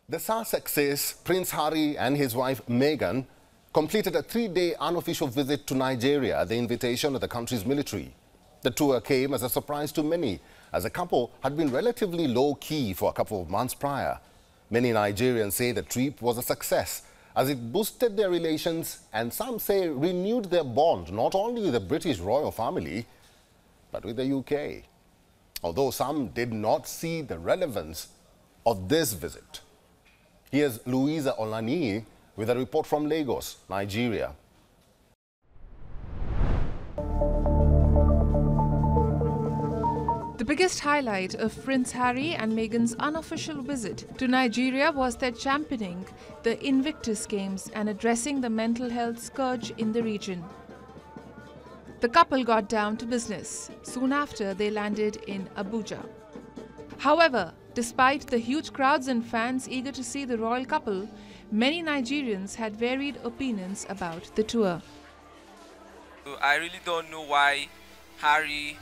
The Sussexes, Prince Harry and his wife Meghan, completed a 3-day unofficial visit to Nigeria at the invitation of the country's military. The tour came as a surprise to many, as the couple had been relatively low-key for a couple of months prior. Many Nigerians say the trip was a success, as it boosted their relations and some say renewed their bond not only with the British royal family, but with the UK. Although some did not see the relevance of this visit. Here's Louisa Olani with a report from Lagos, Nigeria. The biggest highlight of Prince Harry and Meghan's unofficial visit to Nigeria was their championing the Invictus Games and addressing the mental health scourge in the region. The couple got down to business soon after they landed in Abuja. However, despite the huge crowds and fans eager to see the royal couple, many Nigerians had varied opinions about the tour. I really don't know why Harry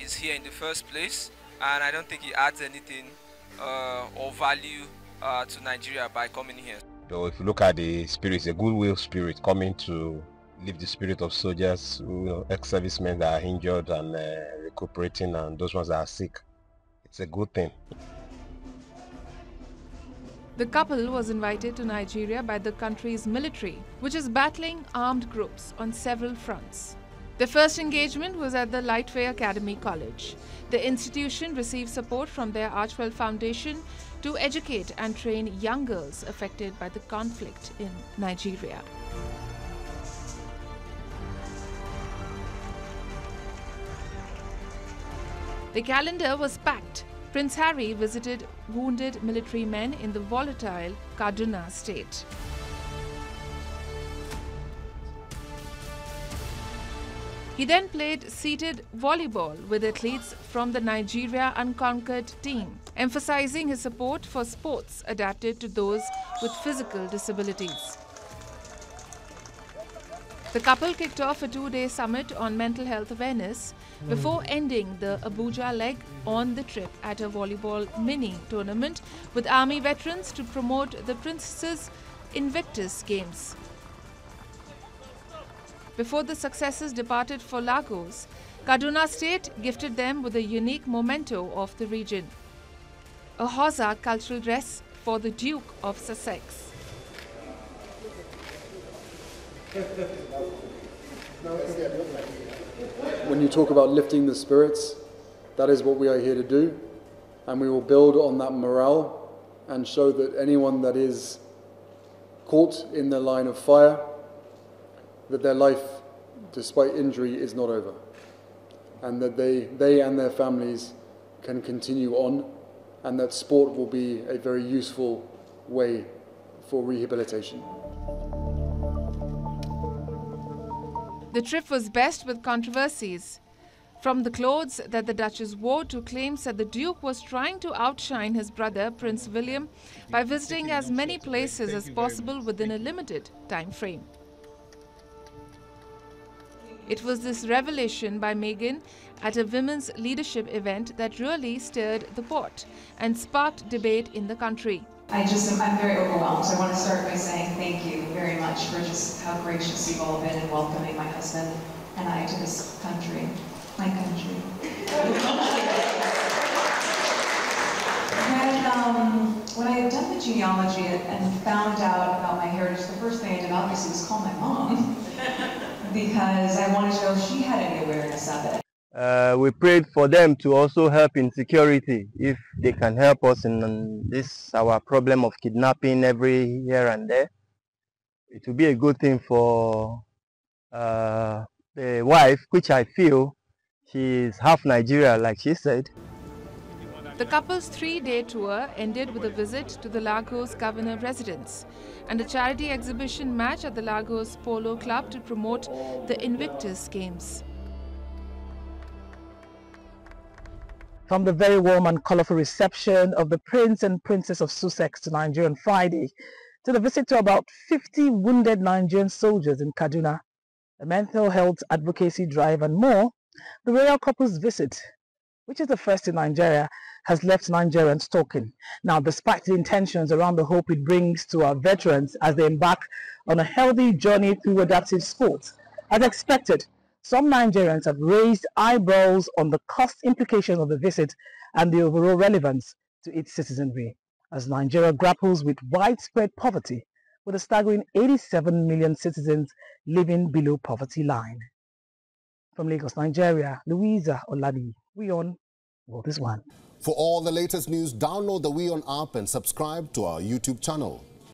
is here in the first place, and I don't think he adds anything or value to Nigeria by coming here. So if you look at the spirit, it's a goodwill spirit coming to lift the spirit of soldiers, ex-servicemen that are injured and recuperating, and those ones that are sick. It's a good thing. The couple was invited to Nigeria by the country's military, which is battling armed groups on several fronts. Their first engagement was at the Lightway Academy College. The institution received support from their Archwell Foundation to educate and train young girls affected by the conflict in Nigeria. The calendar was packed. Prince Harry visited wounded military men in the volatile Kaduna state. He then played seated volleyball with athletes from the Nigeria Unconquered team, emphasizing his support for sports adapted to those with physical disabilities. The couple kicked off a 2-day summit on mental health awareness before ending the Abuja leg on the trip at a volleyball mini tournament with army veterans to promote the Prince's Invictus Games. Before the Sussexes departed for Lagos, Kaduna State gifted them with a unique memento of the region, a Hausa cultural dress for the Duke of Sussex. When you talk about lifting the spirits, that is what we are here to do, and we will build on that morale and show that anyone that is caught in the line of fire, that their life, despite injury, is not over, and that they and their families can continue on, and that sport will be a very useful way for rehabilitation. The trip was best with controversies, from the clothes that the Duchess wore to claims that the Duke was trying to outshine his brother Prince William by visiting as many places as possible within a limited time frame. It was this revelation by Meghan at a women's leadership event that really stirred the pot and sparked debate in the country. I'm very overwhelmed. So I want to start by saying thank you very much for just how gracious you've all been in welcoming my husband and I to this country, my country. When I had done the genealogy and found out about my heritage, the first thing I did obviously was call my mom because I wanted to know if she had any awareness of it. We prayed for them to also help in security, if they can help us in this our problem of kidnapping every here and there. It will be a good thing for the wife, which I feel she is half Nigeria, like she said. The couple's 3-day tour ended with a visit to the Lagos Governor residence and a charity exhibition match at the Lagos Polo Club to promote the Invictus Games. From the very warm and colorful reception of the Prince and Princess of Sussex to Nigeria on Friday, to the visit to about 50 wounded Nigerian soldiers in Kaduna, a mental health advocacy drive and more, the royal couple's visit which is the first in Nigeria, has left Nigerians talking. Now, despite the intentions around the hope it brings to our veterans as they embark on a healthy journey through adaptive sports, as expected, some Nigerians have raised eyebrows on the cost implications of the visit and the overall relevance to its citizenry, as Nigeria grapples with widespread poverty, with a staggering 87 million citizens living below poverty line. From Lagos, Nigeria, Louisa Oladi, WION World is One. For all the latest news, download the WION app and subscribe to our YouTube channel.